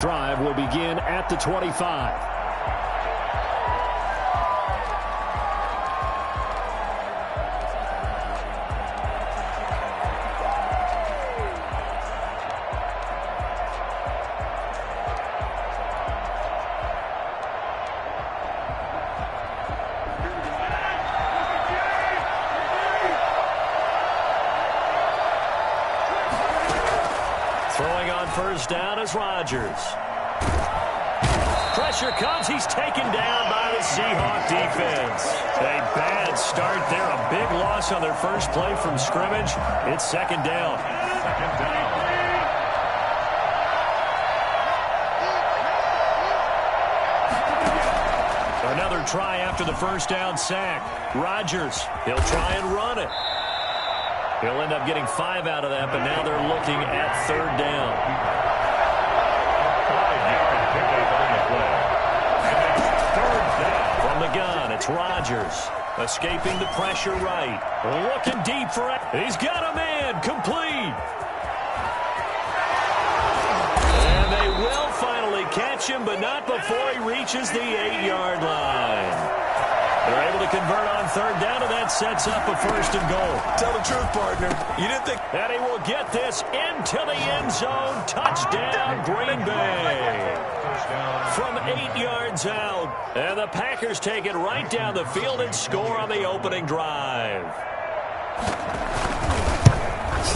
Drive will begin at the 25. Throwing on first down is Rodgers. Pressure comes. He's taken down by the Seahawk defense. A bad start there. A big loss on their first play from scrimmage. It's second down. Another try after the first down sack. Rodgers, he'll try and run it. He'll end up getting 5 out of that, but now they're looking at third down. From the gun, it's Rodgers. Escaping the pressure right. Looking deep for it. He's got a man. Complete. And they will finally catch him, but not before he reaches the 8-yard line. They're able to convert on third down, and that sets up a first and goal. Tell the truth, partner. You didn't think... And he will get this into the end zone. Touchdown, Green Bay. From 8 yards out. And the Packers take it right down the field and score on the opening drive.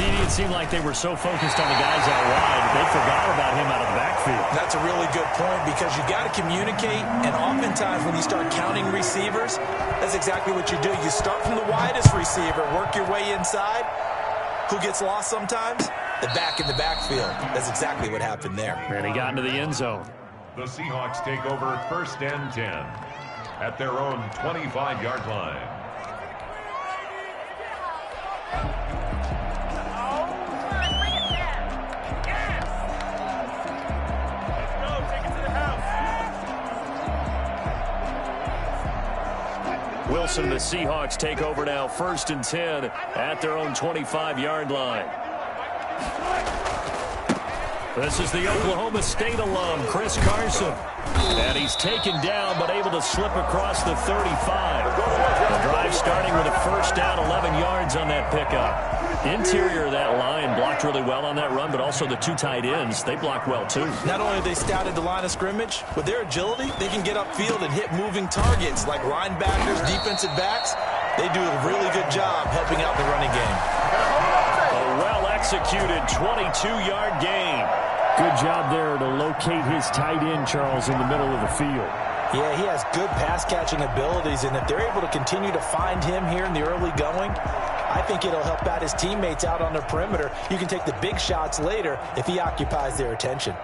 It seemed like they were so focused on the guys out wide, they forgot about him out of the backfield. That's a really good point because you got to communicate, and oftentimes when you start counting receivers, that's exactly what you do. You start from the widest receiver, work your way inside. Who gets lost sometimes? The back in the backfield. That's exactly what happened there. And he got into the end zone. The Seahawks take over first and 10 at their own 25-yard line. Wilson and the Seahawks take over now, first and 10 at their own 25-yard line. This is the Oklahoma State alum, Chris Carson. And he's taken down, but able to slip across the 35. The drive starting with a first down, 11 yards on that pickup. Interior of that line blocked really well on that run, but also the 2 tight ends, they blocked well too. Not only have they scouted the line of scrimmage, with their agility, they can get upfield and hit moving targets like linebackers, defensive backs. They do a really good job helping out the running game. A well-executed 22-yard gain. Good job there to locate his tight end, Charles, in the middle of the field. Yeah, he has good pass-catching abilities, and if they're able to continue to find him here in the early going, I think it'll help out his teammates out on the perimeter. You can take the big shots later if he occupies their attention.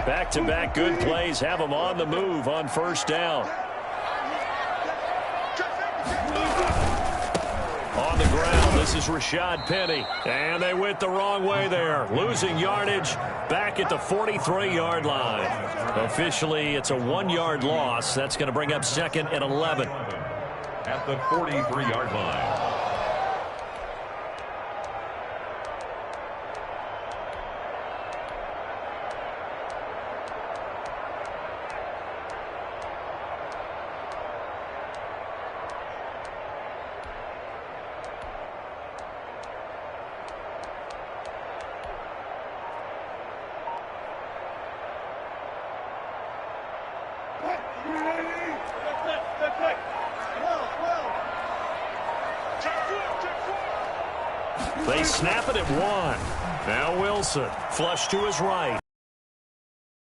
Back-to-back good plays have him on the move on first down. On the ground, this is Rashad Penny. And they went the wrong way there. Losing yardage back at the 43-yard line. Officially, it's a 1-yard loss. That's going to bring up second and 11. At the 43-yard line. They snap it at 1. Now Wilson, flush to his right.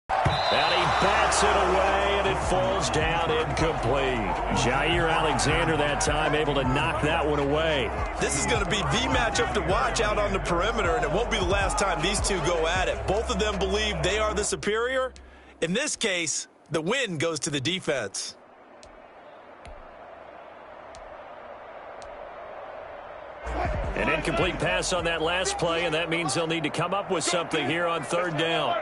And he bats it away, and it falls down incomplete. Jair Alexander that time able to knock that one away. This is going to be the matchup to watch out on the perimeter, and it won't be the last time these two go at it. Both of them believe they are the superior. In this case, the win goes to the defense. An incomplete pass on that last play, and that means they'll need to come up with something here on third down.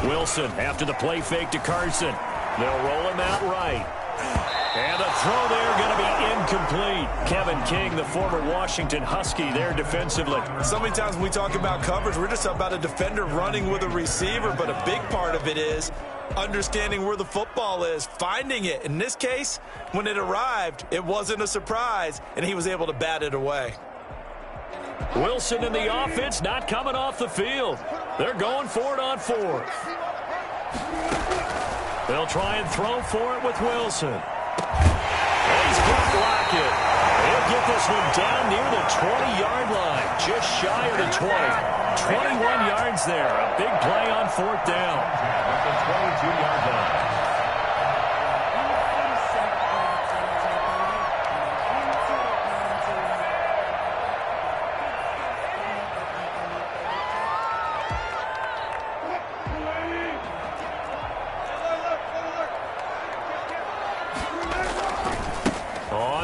Wilson after the play fake to Carson. They'll roll him out right. And the throw there going to be incomplete. Kevin King, the former Washington Husky, there defensively. So many times when we talk about coverage, we're just about a defender running with a receiver, but a big part of it is understanding where the football is, finding it. In this case, when it arrived, it wasn't a surprise, and he was able to bat it away. Wilson in the offense not coming off the field. They're going for it on fourth. They'll try and throw for it with Wilson. He's going to block it. He'll get this one down near the 20-yard line, just shy of the 20. 21 yards there. A big play on fourth down. At the 22-yard line.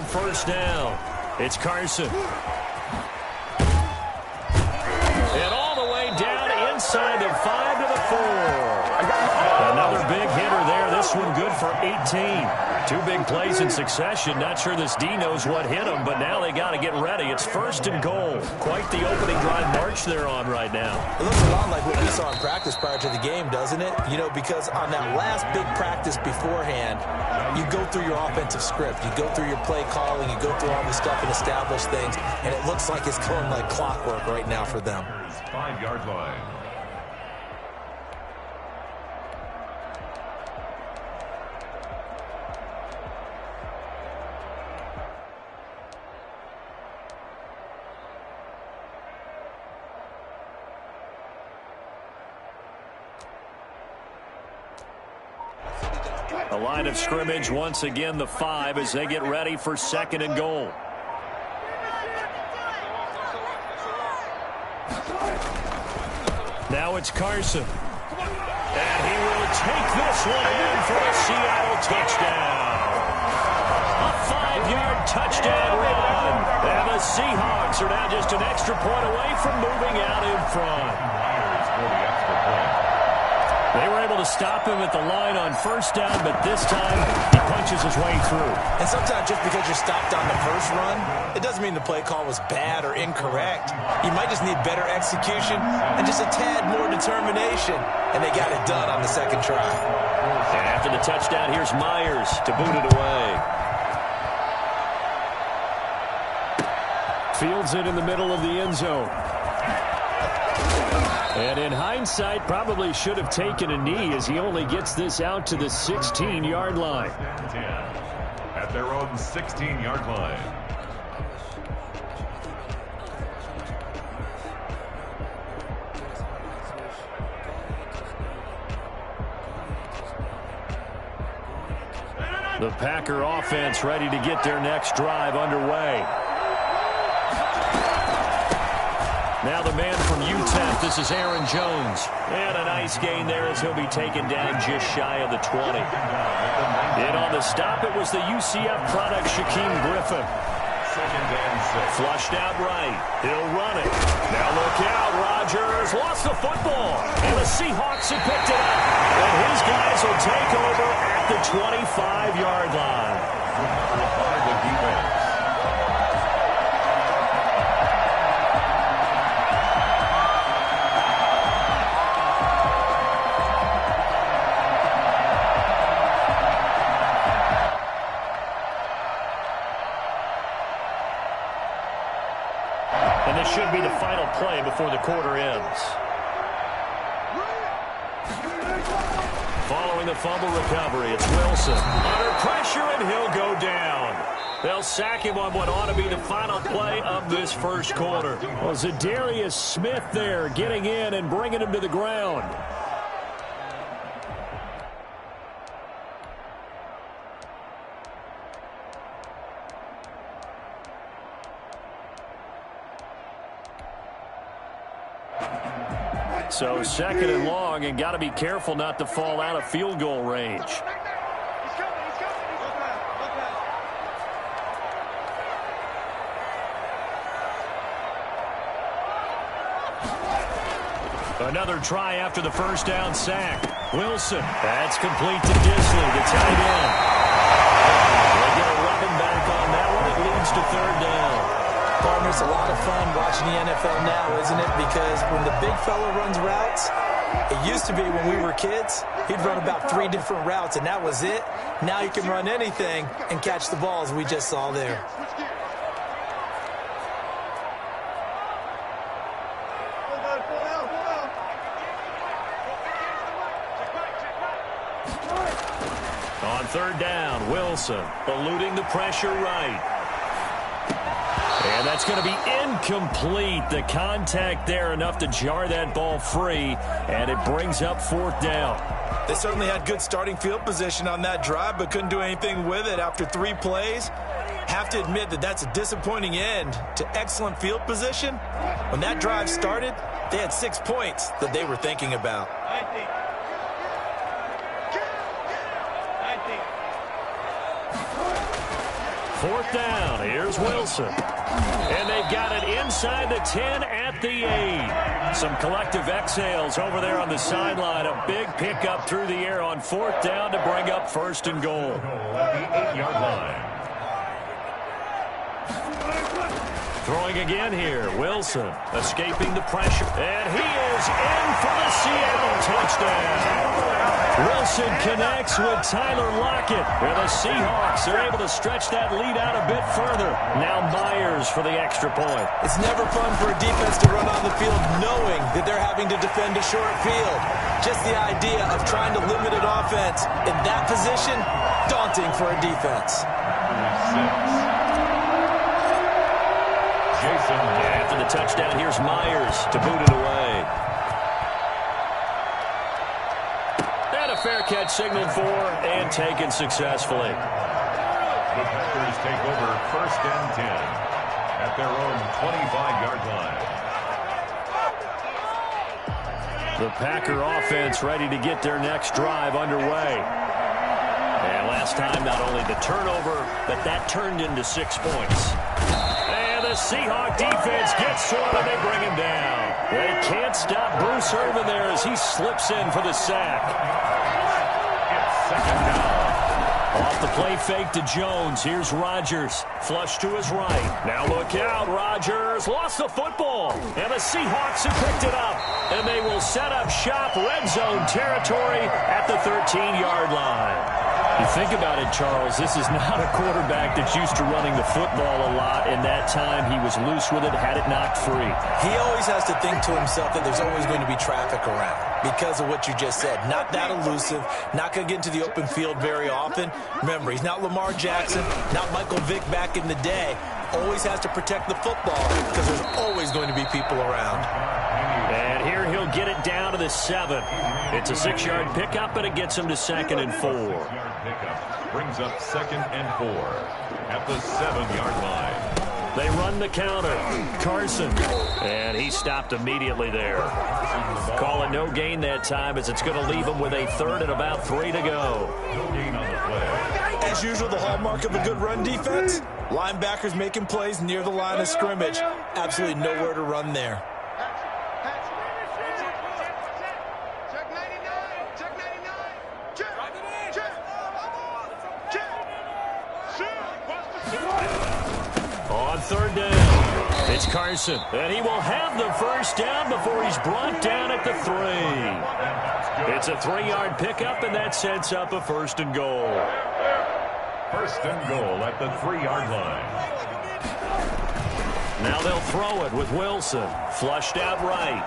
First down. It's Carson. And all the way down inside the 5 to the 4. Another big hitter there. This one good for 18. Two big plays in succession. Not sure this D knows what hit him, but now they got to get ready. It's first and goal. Quite the opening drive march they're on right now. It looks a lot like what we saw in practice prior to the game, doesn't it? You know, because on that last big practice beforehand, you go through your offensive script. You go through your play calling. You go through all this stuff and establish things, and it looks like it's going like clockwork right now for them. 5-yard line. The line of scrimmage, once again, the 5 as they get ready for second and goal. Now it's Carson. And he will take this one in for a Seattle touchdown. A 5-yard touchdown run. And the Seahawks are now just an extra point away from moving out in front. For the extra point. They were able to stop him at the line on first down, but this time he punches his way through. And sometimes just because you're stopped on the first run, it doesn't mean the play call was bad or incorrect. You might just need better execution and just a tad more determination. And they got it done on the second try. And after the touchdown, here's Myers to boot it away. Fields it in the middle of the end zone. And in hindsight, probably should have taken a knee as he only gets this out to the 16-yard line. 10 at their own 16-yard line. The Packer offense ready to get their next drive underway. Now the man from UTEP, this is Aaron Jones. And a nice gain there as he'll be taken down just shy of the 20. And on the stop, it was the UCF product, Shaquem Griffin. Flushed out right. He'll run it. Now look out, Rodgers lost the football. And the Seahawks have picked it up. And his guys will take over at the 25-yard line. And this should be the final play before the quarter ends. Following the fumble recovery, it's Wilson. Under pressure, and he'll go down. They'll sack him on what ought to be the final play of this first quarter. Well, Zadarius Smith there getting in and bringing him to the ground. So second and long, and got to be careful not to fall out of field goal range. Another try after the first down sack. Wilson, that's complete to Disley, the tight end. to third down. Partner, it's a lot of fun watching the NFL now, isn't it? Because when the big fella runs routes, it used to be when we were kids, he'd run about 3 different routes, and that was it. Now you can run anything and catch the balls we just saw there. On third down, Wilson eluding the pressure right. And that's going to be incomplete. The contact there enough to jar that ball free, and it brings up fourth down. They certainly had good starting field position on that drive, but couldn't do anything with it after 3 plays. Have to admit that that's a disappointing end to excellent field position. When that drive started, they had 6 points that they were thinking about. Fourth down, here's Wilson. And they've got it inside the 10 at the 8. Some collective exhales over there on the sideline. A big pickup through the air on fourth down to bring up first and goal. At the 8-yard line. Throwing again here, Wilson escaping the pressure. And he is in for the Seattle touchdown. Wilson connects with Tyler Lockett. And the Seahawks are able to stretch that lead out a bit further. Now Myers for the extra point. It's never fun for a defense to run on the field knowing that they're having to defend a short field. Just the idea of trying to limit an offense in that position, daunting for a defense. After the touchdown, here's Myers to boot it away. And a fair catch signaled for and taken successfully. The Packers take over first and 10 at their own 25-yard line. The Packer offense ready to get their next drive underway. And last time, not only the turnover, but that turned into 6 points. The Seahawk defense gets to him and they bring him down. They can't stop Bruce Irvin there as he slips in for the sack. It's second down. Off the play fake to Jones. Here's Rodgers. Flush to his right. Now look out. Rodgers lost the football. And the Seahawks have picked it up. And they will set up shop red zone territory at the 13-yard line. You think about it, Charles, this is not a quarterback that's used to running the football a lot, and that time he was loose with it, had it knocked free. He always has to think to himself that there's always going to be traffic around because of what you just said. Not that elusive, not going to get into the open field very often. Remember, he's not Lamar Jackson, not Michael Vick back in the day. Always has to protect the football because there's always going to be people around. And here he'll get it down to the 7. It's a 6-yard pickup, and it gets him to 2nd and 4. Pickup brings up 2nd and 4 at the 7-yard line. They run the counter. Carson. And he stopped immediately there. Call it no gain that time as it's going to leave him with a 3rd and about 3 to go. No gain on the play. As usual, the hallmark of a good run defense, linebackers making plays near the line of scrimmage. Absolutely nowhere to run there. On third down, it's Carson, and he will have the first down before he's brought down at the 3. It's a 3-yard pickup, and that sets up a 1st and goal. 1st and goal at the 3-yard line. Now they'll throw it with Wilson, flushed out right.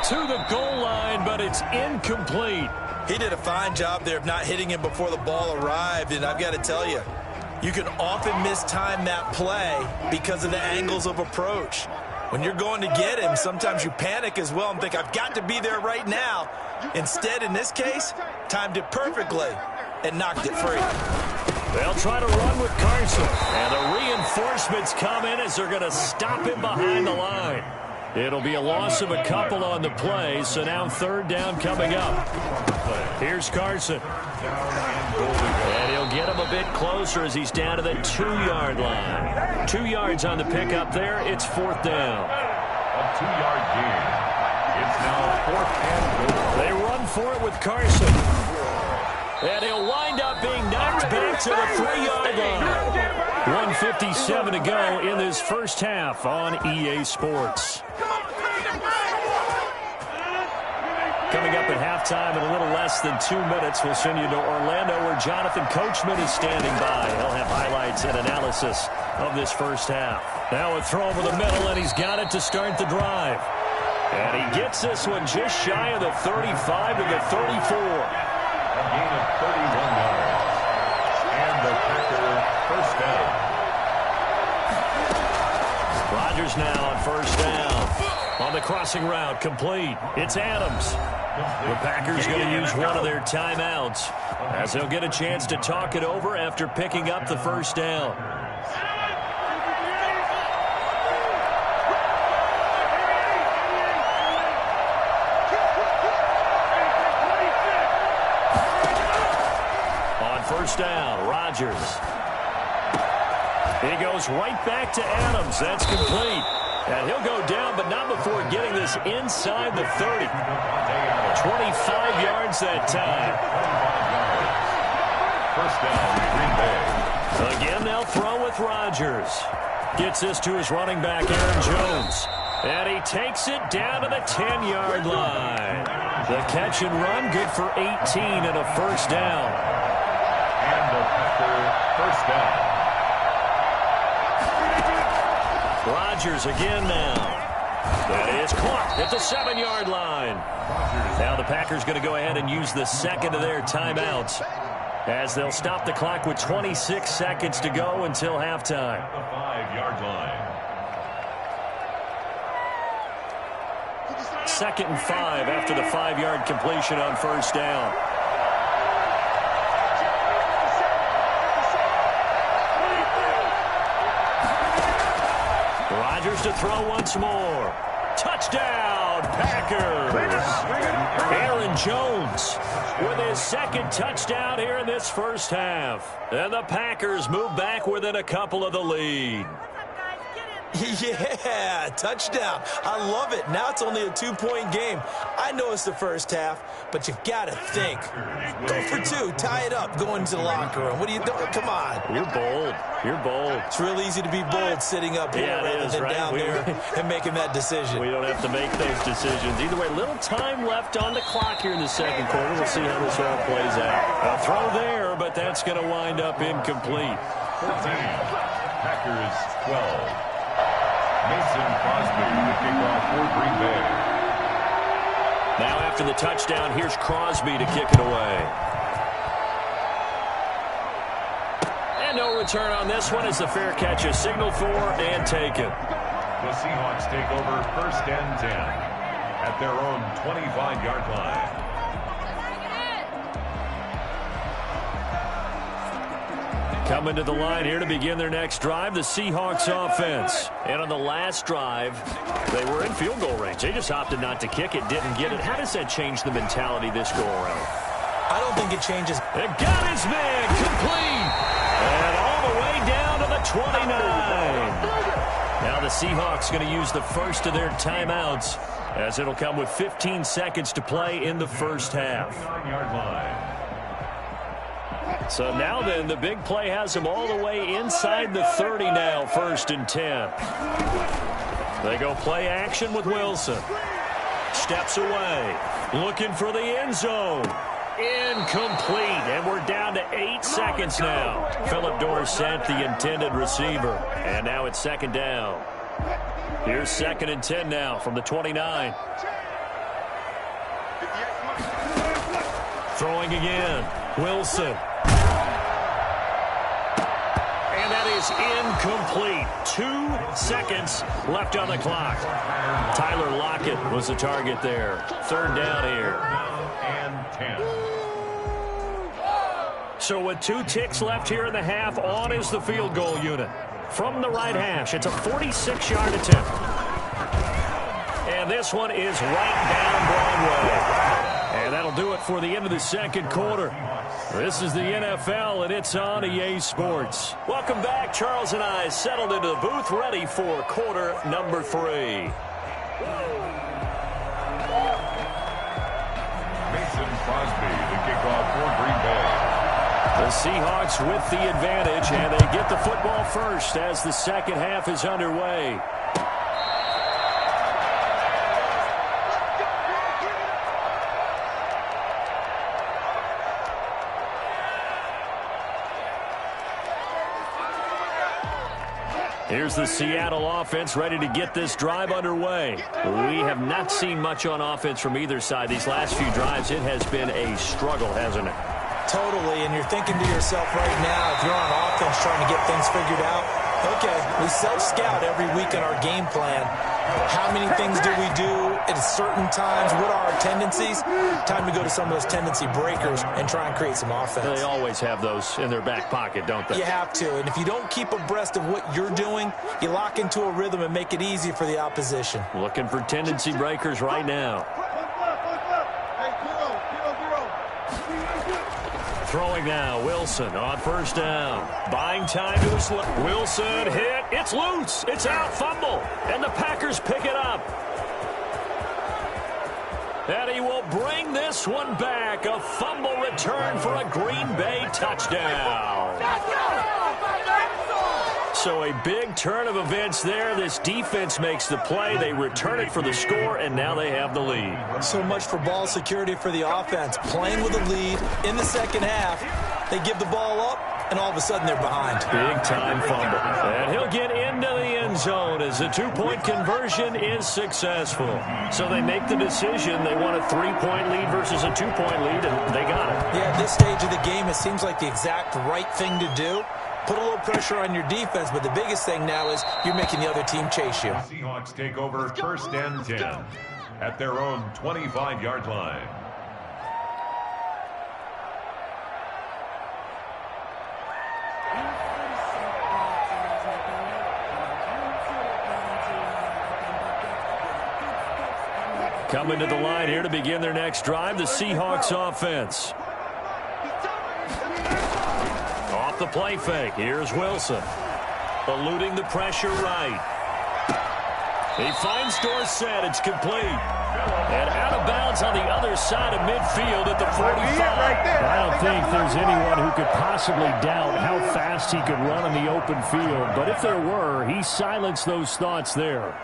To the goal line, but it's incomplete. He did a fine job there of not hitting him before the ball arrived, and I've got to tell you, you can often mistime that play because of the angles of approach. When you're going to get him, sometimes you panic as well and think, I've got to be there right now. Instead, in this case, timed it perfectly and knocked it free. They'll try to run with Carson, and the reinforcements come in as they're going to stop him behind the line. It'll be a loss of a couple on the play, so now 3rd down coming up. Here's Carson. And he'll get him a bit closer as he's down to the 2-yard line. 2 yards on the pickup there. It's 4th down. A 2-yard gain. It's now 4th and goal. They run for it with Carson. And he'll wind up being knocked back to the 3-yard line. 1:57 to go in this first half on EA Sports. Coming up at halftime in a little less than 2 minutes, we'll send you to Orlando where Jonathan Coachman is standing by. He'll have highlights and analysis of this first half. Now a throw over the middle, and he's got it to start the drive. And he gets this one just shy of the 35 to the 34. A gain of 31 yards. And the Packer first down. Rodgers now on first down. On the crossing route, complete. It's Adams. The Packers going to use one of their timeouts as they'll get a chance to talk it over after picking up the first down. On first down, Rodgers. He goes right back to Adams. That's complete. And he'll go down, but not before getting this inside the 30. 25 yards that time. First down, Green Bay. Again, they'll throw with Rodgers. Gets this to his running back, Aaron Jones. And he takes it down to the 10-yard line. The catch and run, good for 18 and a first down. And the Packer first down. Rodgers again now. That is caught at the 7-yard line. Now the Packers going to go ahead and use the second of their timeouts as they'll stop the clock with 26 seconds to go until halftime. At the 5-yard line. 2nd and 5 after the 5-yard completion on first down. Rodgers to throw once more. Touchdown, Packers. Aaron Jones with his second touchdown here in this first half. And the Packers move back within a couple of the lead. Yeah, touchdown. I love it. Now it's only a 2-point game. I know it's the first half, but you've got to think. Go for 2. Tie it up. Go into the locker room. What are you doing? Come on. You're bold. You're bold. It's real easy to be bold sitting up here rather than right? down there and making that decision. We don't have to make those decisions. Either way, little time left on the clock here in the second quarter. We'll see how this all plays out. A throw there, but that's going to wind up incomplete. 14. Packers 12. Mason Crosby, the kickoff for Green Bay. Now after the touchdown, here's Crosby to kick it away. And no return on this one as the fair catch is signaled for and taken. The Seahawks take over 1st and 10 at their own 25-yard line. Coming to the line here to begin their next drive, the Seahawks offense. And on the last drive, they were in field goal range. They just opted not to kick it, didn't get it. How does that change the mentality this go around? I don't think it changes. It got his man complete. And all the way down to the 29. Now the Seahawks going to use the first of their timeouts as it'll come with 15 seconds to play in the first half. 9-yard line. So now then, the big play has them all the way inside the 30 now, 1st and 10. They go play action with Wilson. Steps away, looking for the end zone. Incomplete, and we're down to 8 seconds now. Philip Dorsett, the intended receiver. And now it's 2nd down. Here's 2nd and 10 now from the 29. Throwing again, Wilson. And that is incomplete. 2 seconds left on the clock. Tyler Lockett was the target there. 3rd down here. And 10. So with 2 ticks left here in the half, on is the field goal unit. From the right hash, it's a 46-yard attempt. And this one is right down Broadway. And that'll do it for the end of the second quarter. This is the NFL, and it's on EA Sports. Welcome back. Charles and I settled into the booth, ready for quarter number 3. Mason Crosby, the kickoff for Green Bay. The Seahawks with the advantage, and they get the football first as the second half is underway. Here's the Seattle offense ready to get this drive underway. We have not seen much on offense from either side. These last few drives, it has been a struggle, hasn't it? Totally, and you're thinking to yourself right now, if you're on offense trying to get things figured out, okay, we self-scout every week in our game plan. How many things do we do at certain times? What are our tendencies? Time to go to some of those tendency breakers and try and create some offense. They always have those in their back pocket, don't they? You have to, and if you don't keep abreast of what you're doing, you lock into a rhythm and make it easy for the opposition. Looking for tendency breakers right now. Throwing now, Wilson on first down. Buying time to his left. Wilson hit. It's loose. It's out. Fumble. And the Packers pick it up. And he will bring this one back. A fumble return for a Green Bay touchdown. So a big turn of events there. This defense makes the play. They return it for the score, and now they have the lead. So much for ball security for the offense. Playing with a lead in the second half. They give the ball up, and all of a sudden they're behind. Big-time fumble. And he'll get into the end zone as the two-point conversion is successful. So they make the decision. They want a three-point lead versus a two-point lead, and they got it. Yeah, at this stage of the game, it seems like the exact right thing to do. Put a little pressure on your defense, but the biggest thing now is you're making the other team chase you. Seahawks take over first and 10 at their own 25-yard line. Coming to the line here to begin their next drive, the Seahawks offense. Off the play fake, here's Wilson. Eluding the pressure right. He finds Dorsett, it's complete. And out of bounds on the other side of midfield at the 45. I don't think there's anyone who could possibly doubt how fast he could run in the open field. But if there were, he silenced those thoughts there.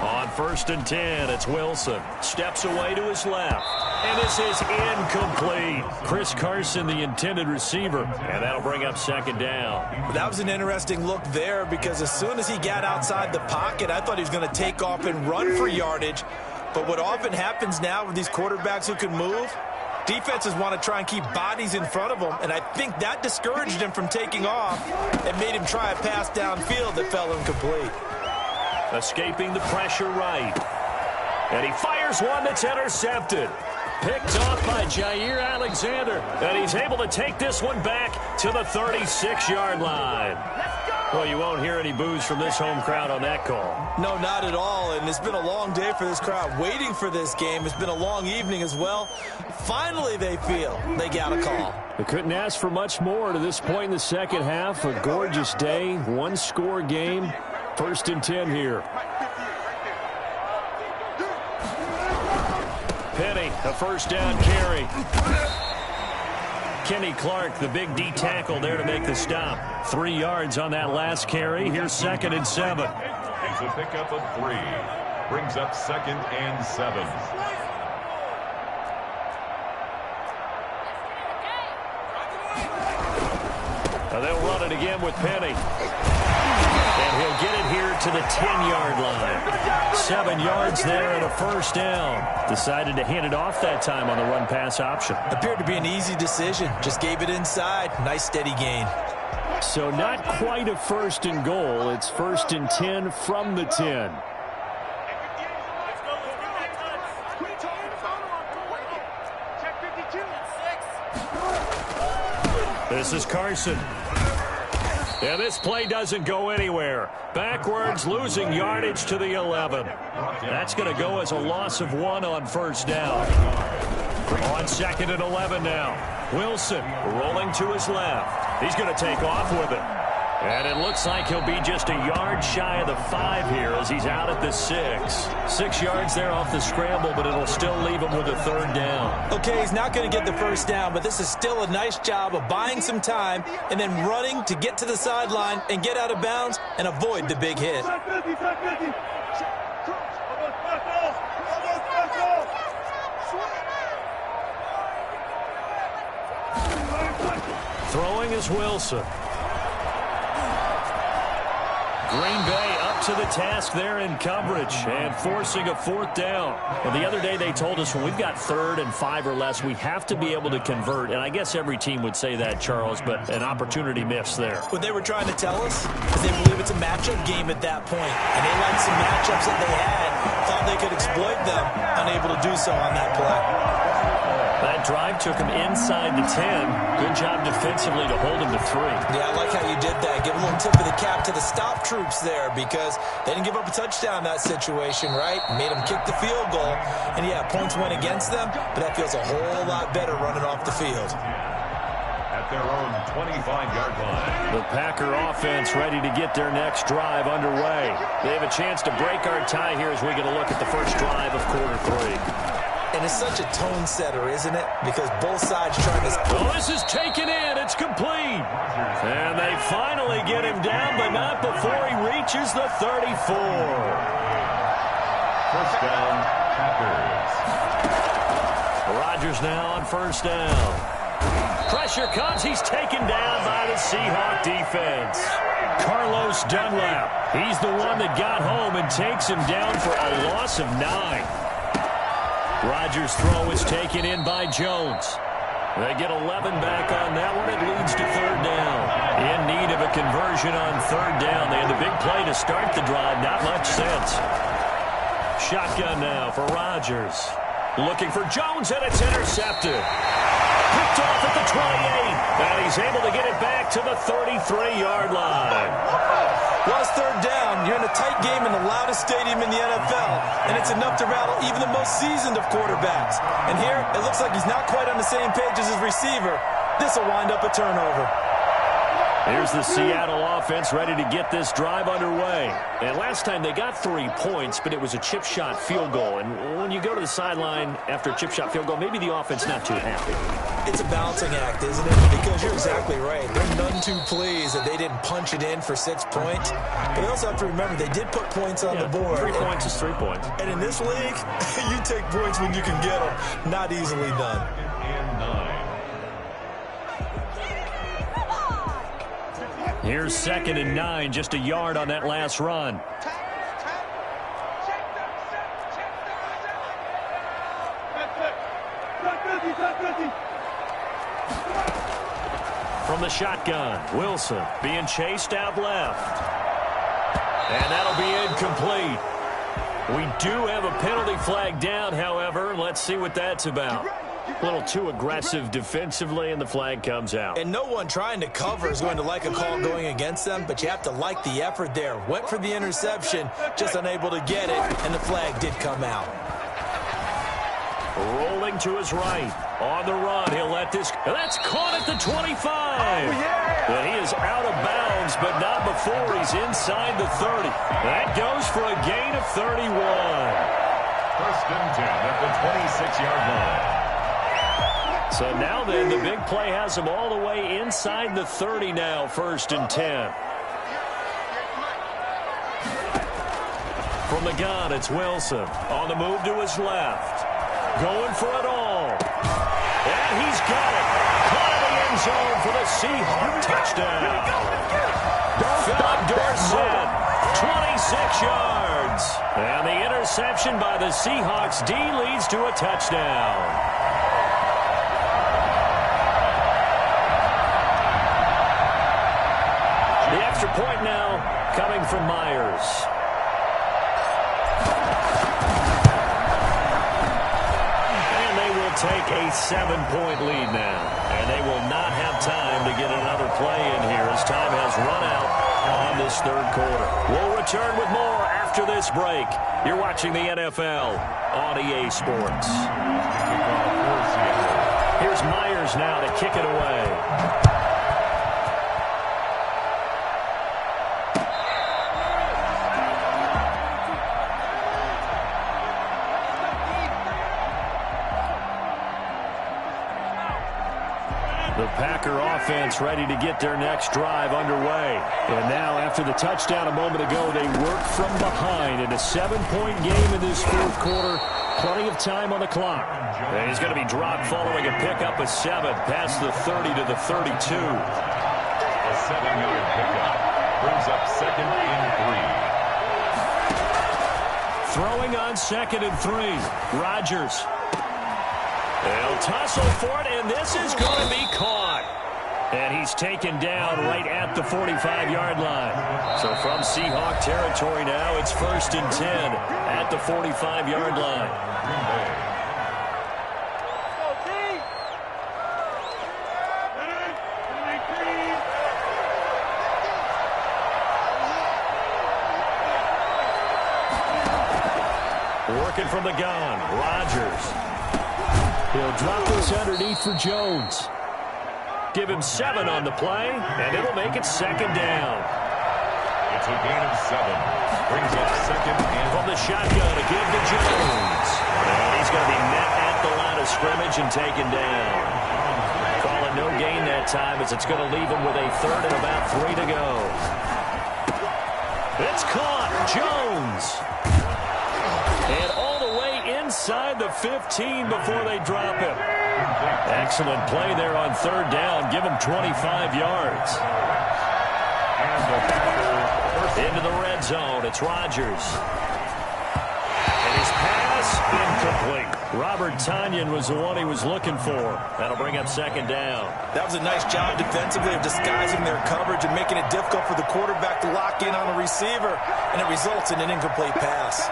On first and 10, it's Wilson. Steps away to his left. And this is incomplete. Chris Carson, the intended receiver. And that'll bring up second down. That was an interesting look there because as soon as he got outside the pocket, I thought he was going to take off and run for yardage. But what often happens now with these quarterbacks who can move, defenses want to try and keep bodies in front of them, and I think that discouraged him from taking off and made him try a pass downfield that fell incomplete. Escaping the pressure right. And he fires one that's intercepted. Picked off by Jair Alexander. And he's able to take this one back to the 36-yard line. Well, you won't hear any boos from this home crowd on that call. No, not at all. And it's been a long day for this crowd waiting for this game. It's been a long evening as well. Finally, they feel they got a call. They couldn't ask for much more to this point in the second half. A gorgeous day, one-score game. First and 10 here. Penny, a first down carry. Kenny Clark, the big D tackle there to make the stop. 3 yards on that last carry. Here's second and 7. It's a pickup of 3. Brings up second and 7. Now they'll run it again with Penny. And he'll get it here to the 10-yard line. 7 yards there and a first down. Decided to hand it off that time on the run-pass option. Appeared to be an easy decision. Just gave it inside. Nice steady gain. So not quite a first and goal. It's first and 10 from the 10. This is Carson. And this play doesn't go anywhere. Backwards, losing yardage to the 11. That's going to go as a loss of 1 on first down. On second and 11 now. Wilson rolling to his left. He's going to take off with it. And it looks like he'll be just a yard shy of the 5 here as he's out at the 6. 6 yards there off the scramble, but it'll still leave him with a 3rd down. Okay, he's not going to get the 1st down, but this is still a nice job of buying some time and then running to get to the sideline and get out of bounds and avoid the big hit. Throwing is Wilson. Green Bay up to the task there in coverage and forcing a 4th down. Well, the other day they told us when we've got 3rd and 5 or less, we have to be able to convert. And I guess every team would say that, Charles, but an opportunity missed there. What they were trying to tell us is they believe it's a matchup game at that point. And they liked some matchups that they had, thought they could exploit them, unable to do so on that play. That drive took him inside the 10. Good job defensively to hold him to 3. Yeah, I like how you did that. Give a little tip of the cap to the stop troops there because they didn't give up a touchdown in that situation, right? Made them kick the field goal. And, yeah, points went against them, but that feels a whole lot better running off the field. At their own 25-yard line. The Packer offense ready to get their next drive underway. They have a chance to break our tie here as we get a look at the first drive of quarter 3. And it's such a tone setter, isn't it? Because both sides trying to... Oh, this is taken in. It's complete. And they finally get him down, but not before he reaches the 34. First down, Packers. Rodgers now on 1st down. Pressure comes. He's taken down by the Seahawk defense. Carlos Dunlap. He's the one that got home and takes him down for a loss of 9. Rodgers' throw is taken in by Jones. They get 11 back on that one. It leads to 3rd down. In need of a conversion on 3rd down. They had the big play to start the drive. Not much sense. Shotgun now for Rodgers. Looking for Jones, and it's intercepted. Picked off at the 28. And he's able to get it back to the 33-yard line. Well, it's 3rd down. You're in a tight game in the loudest stadium in the NFL, and it's enough to rattle even the most seasoned of quarterbacks. And here, it looks like he's not quite on the same page as his receiver. This will wind up a turnover. Here's the Seattle offense ready to get this drive underway. And last time they got 3 points, but it was a chip shot field goal. And when you go to the sideline after a chip shot field goal, maybe the offense not too happy. It's a balancing act, isn't it? Because you're exactly right. They're none too pleased that they didn't punch it in for 6 points. But they also have to remember they did put points on the board. 3 points is 3 points. And in this league, you take points when you can get them. Not easily done. And 9. Here's 2nd and 9, just a yard on that last run. From the shotgun, Wilson being chased out left. And that'll be incomplete. We do have a penalty flag down, however. Let's see what that's about. A little too aggressive defensively, and the flag comes out. And no one trying to cover is going to like a call going against them, but you have to like the effort there. Went for the interception, just unable to get it, and the flag did come out. Rolling to his right. On the run, he'll let this... That's caught at the 25. Oh, yeah. And he is out of bounds, but not before he's inside the 30. That goes for a gain of 31. 1st and 10 at the 26-yard line. So now then, the big play has him all the way inside the 30 now, 1st and 10. From the gun, it's Wilson. On the move to his left. Going for it all. And he's got it. Caught in the end zone for the Seahawk touchdown. Philip Dorsett, 26 yards. And the interception by the Seahawks D leads to a touchdown. The extra point now coming from Myers. And they will take a 7-point lead now. And they will not have time to get another play in here as time has run out on this 3rd quarter. We'll return with more after this break. You're watching the NFL on EA Sports. Here's Myers now to kick it away. offense ready to get their next drive underway. And now, after the touchdown a moment ago, they work from behind in a 7-point game in this fourth quarter. Plenty of time on the clock. And he's going to be dropped following a pickup of 7 past the 30 to the 32. A 7-yard pickup brings up 2nd and 3. Throwing on 2nd and 3. Rodgers. They'll tussle for it, and this is going to be caught. And he's taken down right at the 45-yard line. So from Seahawk territory now, it's 1st and 10 at the 45-yard line. Working from the gun, Rodgers. He'll drop this underneath for Jones. Give him 7 on the play, and it'll make it 2nd down. It's a gain of 7. Brings up 2nd and from the shotgun to give to Jones. And he's going to be met at the line of scrimmage and taken down. Calling no gain that time as it's going to leave him with a 3rd and about 3 to go. It's caught. Jones. And all the way inside the 15 before they drop him. Excellent play there on 3rd down. Give him 25 yards. Into the red zone. It's Rodgers. And his pass incomplete. Robert Tonyan was the one he was looking for. That'll bring up 2nd down. That was a nice job defensively of disguising their coverage and making it difficult for the quarterback to lock in on a receiver. And it results in an incomplete pass.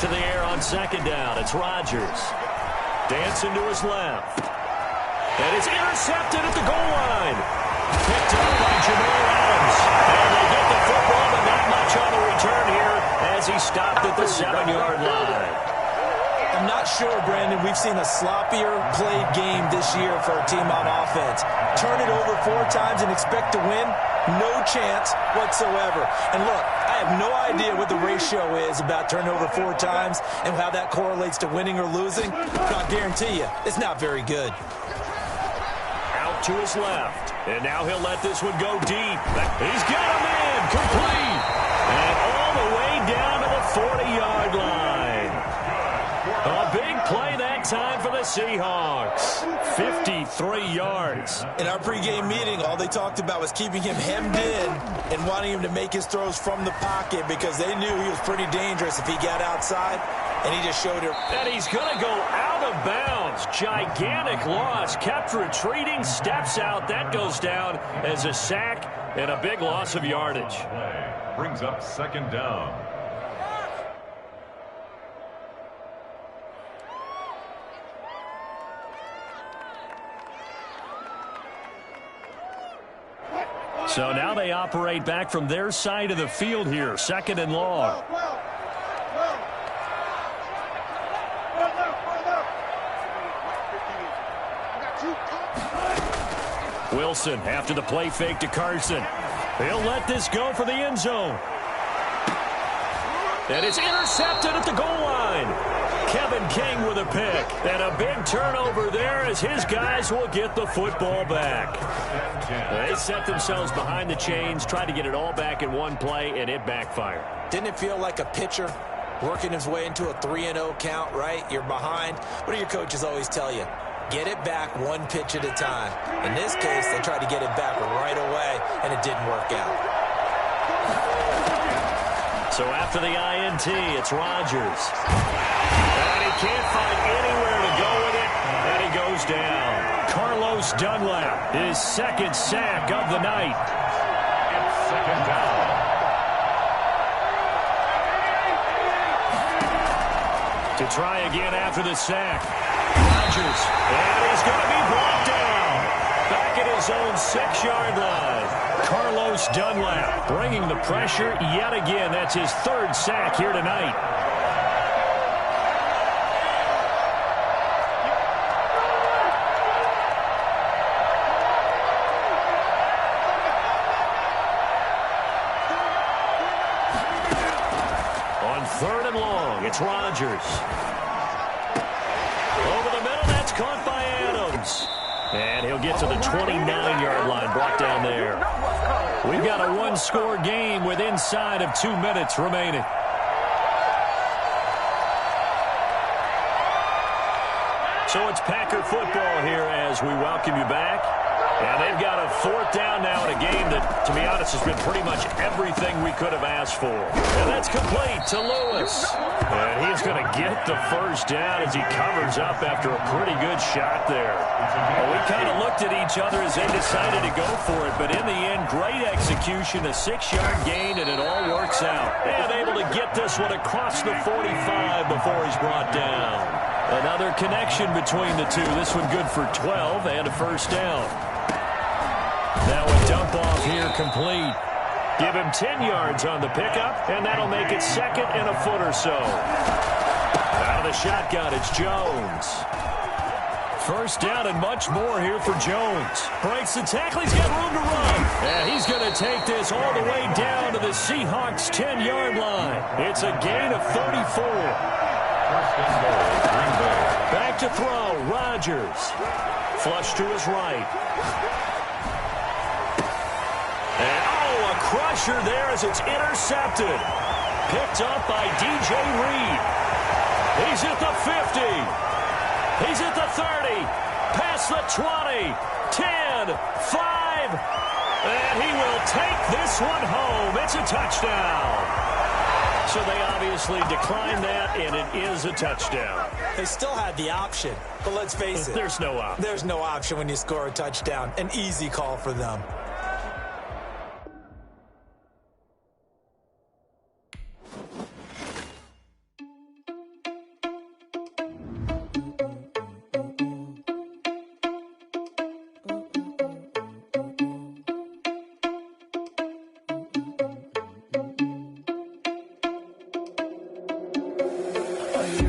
To the air on 2nd down. It's Rodgers. Dancing to his left. And it's intercepted at the goal line. Picked up by Jamal Adams. And they get the football, but not much on the return here as he stopped at the 7-yard line. I'm not sure, Brandon, we've seen a sloppier played game this year for a team on offense. Turn it over 4 times and expect to win? No chance whatsoever. And look, I have no idea what the ratio is about turnover 4 times and how that correlates to winning or losing, but I guarantee you, it's not very good. Out to his left, and now he'll let this one go deep. He's got him in, complete, and all the way down to the 40-yard line. A big play that time for the Seahawks. 53 yards. In our pregame meeting, all they talked about was keeping him hemmed in and wanting him to make his throws from the pocket because they knew he was pretty dangerous if he got outside, and he just showed it. And he's going to go out of bounds. Gigantic loss. Kept retreating, steps out. That goes down as a sack and a big loss of yardage. Brings up 2nd down. So now they operate back from their side of the field here. 2nd and long. Wilson after the play fake to Carson. He'll let this go for the end zone. And it's intercepted at the goal line. Kevin King with a pick. And a big turnover there as his guys will get the football back. They set themselves behind the chains, tried to get it all back in one play, and it backfired. Didn't it feel like a pitcher working his way into a 3-0 count, right? You're behind. What do your coaches always tell you? Get it back 1 pitch at a time. In this case, they tried to get it back right away, and it didn't work out. So after the INT, it's Rodgers. And he can't find anywhere to go with it, and he goes down. Carlos Dunlap, his 2nd sack of the night. It's 2nd down. To try again after the sack. Rodgers, and he's going to be brought down. Back at his own 6-yard line. Carlos Dunlap bringing the pressure yet again. That's his 3rd sack here tonight. 3rd and long. It's Rodgers. Over the middle, that's caught by Adams. And he'll get to the 29-yard line, brought down there. We've got a one-score game with inside of 2 minutes remaining. So it's Packer football here as we welcome you back. And they've got a 4th down now in a game that, to be honest, has been pretty much everything we could have asked for. And that's complete to Lewis. And he's going to get the 1st down as he covers up after a pretty good shot there. Well, we kind of looked at each other as they decided to go for it. But in the end, great execution, a 6-yard gain, and it all works out. And able to get this one across the 45 before he's brought down. Another connection between the two. This one good for 12 and a 1st down. Now a dump off here complete. Give him 10 yards on the pickup, and that'll make it 2nd and a foot or so. Out of the shotgun, it's Jones. 1st down and much more here for Jones. Breaks the tackle, he's got room to run. And he's going to take this all the way down to the Seahawks' 10-yard line. It's a gain of 34. Back to throw, Rodgers. Flush to his right. And, a crusher there as it's intercepted. Picked up by DJ Reed. He's at the 50. He's at the 30. Past the 20. 10. 5. And he will take this one home. It's a touchdown. So they obviously declined that, and it is a touchdown. They still had the option, but let's face it. There's no option. There's no option when you score a touchdown. An easy call for them.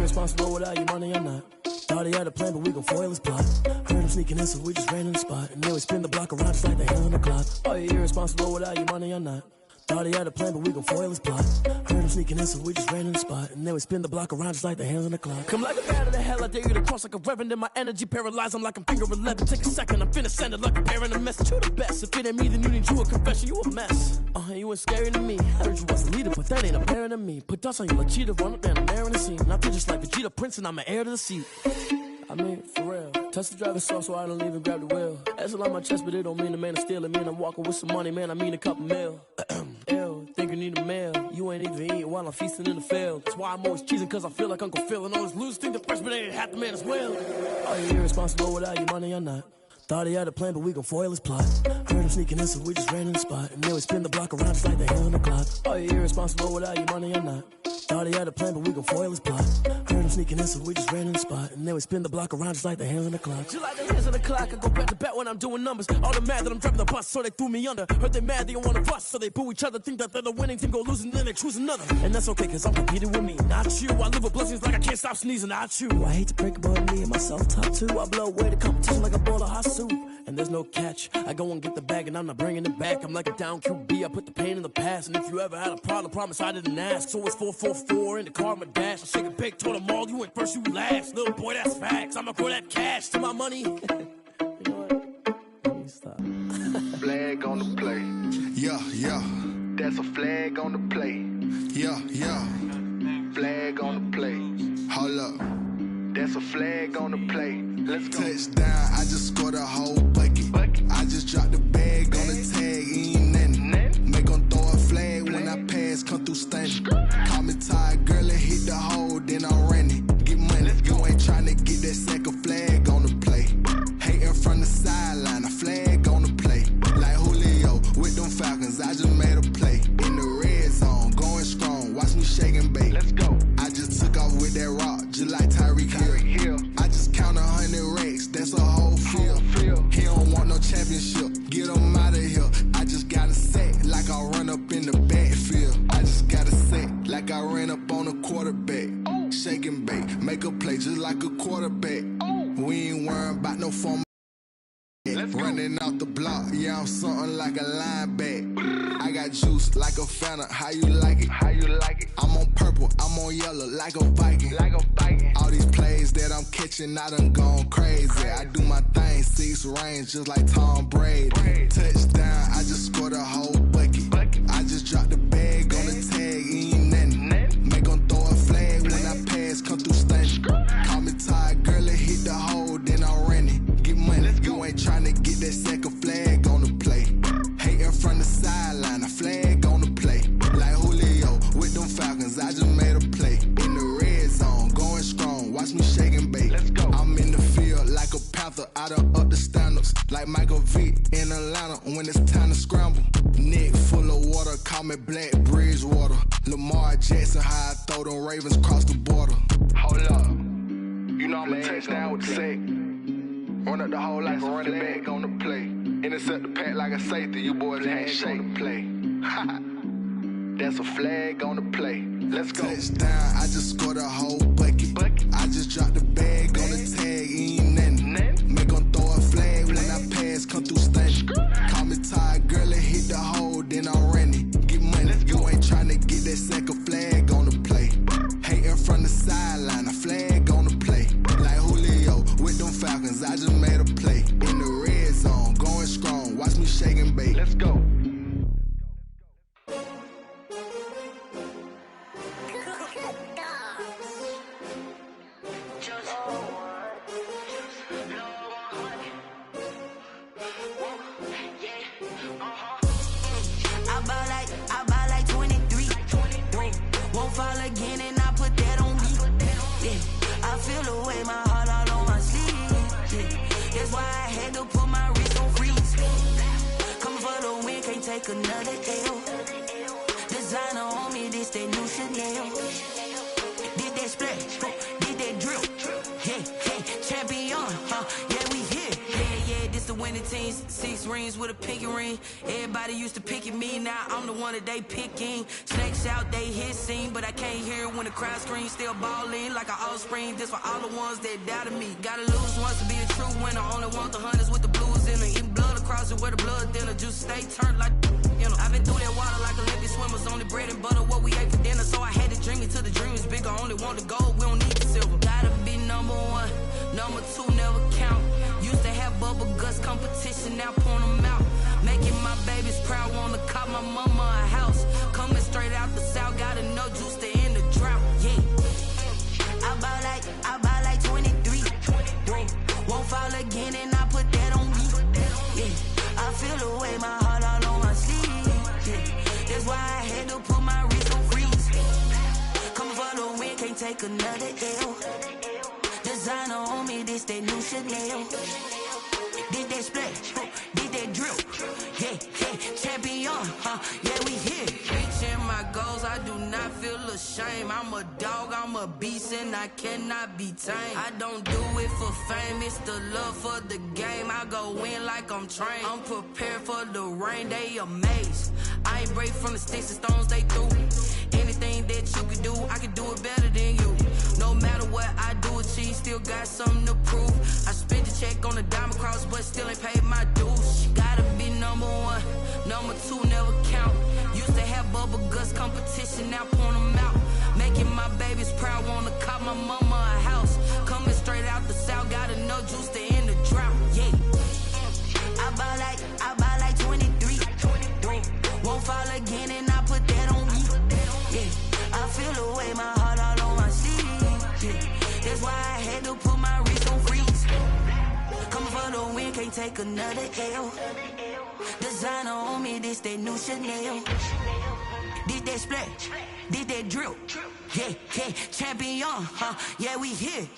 Responsible without your money, I'm not. Thought he had a plan, but we gon' foil his plot. Heard him sneaking in, so we just ran in the spot. And then we spin the block around just like the hell on the clock. Oh, you're irresponsible without your money, I'm not. Thought he had a plan, but we gon' foil his plot. Heard him sneaking in, so we just ran in the spot. And then we spin the block around just like the hands on the clock. Come like a bat of the hell, I dare you to cross like a reverend. In my energy paralyzed, I'm like I'm finger 11. Take a second, I'm finna send it like a parent a message. You the best, if it ain't me, then you need you a confession. You a mess. You ain't scary to me. Heard you was a leader, but that ain't apparent to me. Put dust on you like cheetah, run up and I'm there in the scene. And I feel just like Vegeta Prince, and I'm an heir to the seat. I mean, for real. Touch the driver's soft, so I don't even grab the wheel. That's a lot on my chest, but it don't mean the man is stealing. Man, I'm walking with some money, man, I mean a couple mil. Ew, think you need a meal. You ain't even eating while I'm feasting in the field. That's why I'm always cheesing, cause I feel like Uncle Phil. And all those losers think the freshman ain't half the man as well. Oh, you're irresponsible without your money, I'm not. Thought he had a plan, but we gon' foil his plot. Heard him sneaking in, so we just ran in the spot. And then we spin the block around just like the hell on the clock. Oh, you're irresponsible without your money, I'm not. Thought he had a plan, but we gon' foil his plot. Heard him sneaking in, so we just ran in the spot. And then we spin the block around just like the hands on the clock. Just like the hands on the clock, I go back to back when I'm doing numbers. All the mad that I'm driving the bus, so they threw me under. Heard they mad, they don't wanna bust, so they boo each other. Think that they're the winning team, go losing, then they choose another. And that's okay, cause I'm competing with me, not you. I live with blessings like I can't stop sneezing, not you. I hate to break about me and my self-talk too. I blow away the competition like a bowl of hot soup. And there's no catch. I go and get the bag and I'm not bringing it back. I'm like a down QB, I put the pain in the past. And if you ever had a problem, promise I didn't ask. So it's 444 in the car, my dash. I shake a big, told them all, you went first, you last. Little boy, that's facts. I'ma grow that cash to my money. You know what? Let me stop. Flag on the play. Yeah, yeah. That's a flag on the play. Yeah, yeah. Flag on the play. Hold up. That's a flag on the play. Let's go. Touchdown, I just scored a whole bucket. I just dropped the bag on the tag, ain't nothing. Make them throw a flag when I pass, come through stunning. Call me tired, girl, and hit the hole, then I'm running. Get money, you ain't trying to get that second flag on the play. Hating from the sideline, a flag on the play. Like Julio with them Falcons, I just made a play. In the red zone, going strong, watch me shake and bake. Let's go. I just took off with that rock, just like Tyreek Hill. I just count 100 racks, that's a whole field. He don't want no championship, get him out of here. I just got a set, like I run up in the backfield. I just got a set, like I ran up on a quarterback. Shake and bake, make a play just like a quarterback. We ain't worrying about no form. Running off the block, yeah, I'm something like a linebacker. I got juice like a Fanta, how you like it? I'm on purple, I'm on yellow, like a Viking. All these plays that I'm catching, I done gone crazy. I do my thing, 6 range, just like Tom Brady. Touchdown, I just scored a whole bucket. I just dropped the bag on the tag, ain't nothing. Make 'em throw a flag when I pass, come through stunning. Call me tired, girl, it hit the hole, then I'm running. Get money, you ain't tryna get that second flag on the play. Hating from the sideline, a flag on the play. Like Julio with them Falcons, I just made a play. In the red zone, going strong, watch me shake and bake. I'm in the field like a panther, I done up the standards. Like Michael Vick in Atlanta when it's time to scramble. Neck full of water, call me Black Bridgewater. Lamar Jackson, how I throw them Ravens cross the border. Hold up, you know I'm a touchdown with the sack. Run up the hole like a running back on the play. Intercept the pack like a safety, you boys handshake on the play. That's a flag on the play. Let's go. Touchdown, I just scored a whole bucket. I just dropped the bag on the tag, ain't nothing. Make 'em throw a flag when I pass, come through stunning. Call me tired, girl, it hit the hole, then I'm running. Get money, you ain't tryna get that second flag on the play. Hating from the sideline, a flag on the play. Like Julio with them Falcons, I just made a play. In the red zone, going strong, watch me shake and bake. Let's go. I buy like 23. Won't fall again and I put that on me. Yeah, I feel the way, my heart all on my sleeve. Yeah, that's why I had to put my wrist on freeze. Coming for the win, can't take another L. Designer on me, this that new Chanel. Did that splash, did that drill. Yeah, champion, yeah, we here. Yeah, this the winning teams. 6 rings with a pinky ring. Everybody used to picking me, now I'm the one that they picking. Snakes out, they hit scene, but I can't hear it when the crowd screams. Still balling like an offspring. This for all the ones that doubted me. Gotta lose once to be a true winner. Only want the hunters with the blues in it. Eating blood across it where the blood thinner. Juice stay turned like you know. I've been through that water like Olympic swimmers. Only bread and butter, what we ate for dinner. So I had to dream it till the dream is bigger. Only want the gold, we don't need the silver. Gotta be number 1, number 2 never count. Used to have bubble guts competition, now point them out. Making my babies proud, wanna call my mama a house. Coming straight out the south, gotta know juice to end the drought. Yeah, I buy like 23. Won't fall again and I put that on me. Yeah, I feel the way, my heart all on my sleeve. Yeah, that's why I had to put my wrist on freeze. Coming for the win, can't take another L. Designer on me, this that new Chanel. Did that splash, did that drill. Yeah, champion, yeah, we here. Reaching my goals, I do not feel ashamed. I'm a dog, I'm a beast, and I cannot be tamed. I don't do it for fame, it's the love for the game. I go in like I'm trained. I'm prepared for the rain, they amazed. I ain't break from the sticks and stones they threw. Anything that you can do, I can do it better than you. No matter what I do, achieve, still got something to prove. I spent the check on the diamond cross, but still ain't paid my dues. Gotta be number 1, number 2 never count. Used to have bubble guts competition, now point them out. Making my babies proud, wanna call my mama a house. Coming straight out the south, gotta know juice to end the drought. Yeah, I buy like 23. Won't fall again and I put that on me. Yeah, I feel the way, my heart all on my sleeve. Yeah, that's why I had to put my wrist on freeze. Coming for the win, can't take another L. Designer on me, this that new Chanel. Did that splash, did that drill. Yeah, champion, yeah, we here.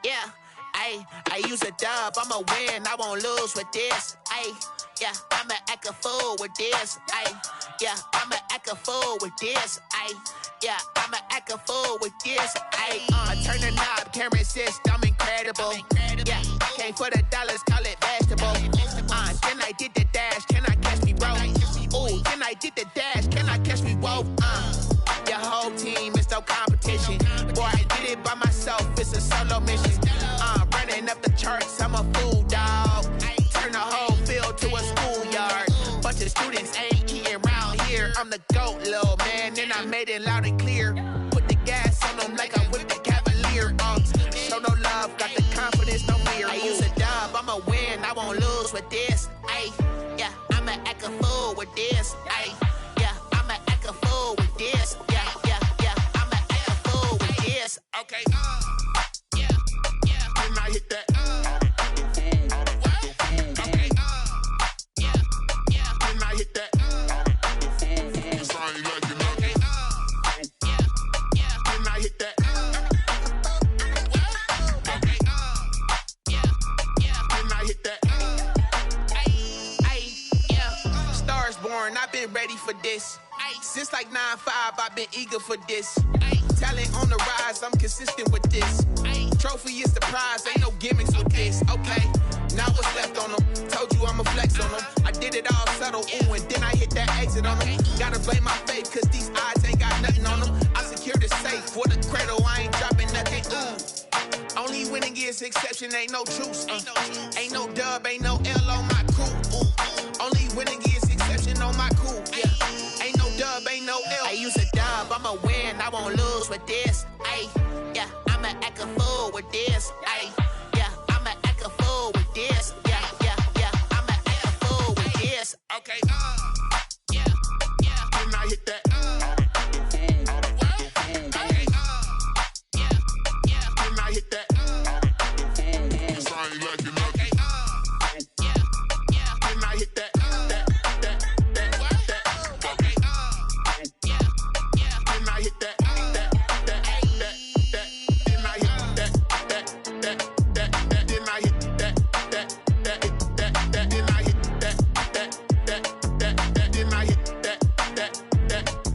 Yeah, Ayy, I use a dub, I'ma win, I won't lose with this. Ayy, yeah, I'ma act a fool with this. Ayy, yeah, I'ma act a fool with this. Ayy, yeah, I'ma act a fool with this. Ayy, I turn the knob, can't resist, I'm incredible. Yeah, came for the dollars, call it vegetable. Then I did the dash, can I catch me, bro? Ooh, then I did the dash, can I catch me, whoa? Your whole team is no competition. Boy, I did it by myself, it's a solo mission. Running up the charts, I'm a fool, dog. Turn the whole field to a schoolyard. Bunch of students ain't eating round here. I'm the GOAT, little man, and I made it loud and clear. Put the gas on them like I'm with the Cavalier. Show no love, got the confidence, no fear. I use a dub, I'ma win, I won't lose with this. Ay, yeah, I'ma act a fool with this. Ay, yeah, I'ma act a fool with this. Yeah, yeah, yeah, I'ma act a fool with this. Okay, yeah, yeah, when I hit that. Okay, yeah, yeah, when I hit that. I've been ready for this. Since like 9-5, I've been eager for this. Talent on the rise, I'm consistent with this. Trophy is the prize, ain't no gimmicks with this. Okay, now what's left on them? Told you I'ma flex on them. I did it all subtle, ooh, and then I hit that exit on them. Gotta blame my faith, cause these odds ain't got nothing on them. I secured the safe with a cradle, I ain't dropping nothing, ooh. Only winning is exception, ain't no truce. Ain't no dub, ain't no L on my crew. Only winning is exception on my crew. Yeah, ain't no dub, ain't no L. I use a dub, I'ma win, I won't lose with this. Ay, yeah, I'ma act a fool with this. Ay, yeah, I'ma act a fool with this. Yeah, yeah, yeah, I'ma act a fool with this. Okay,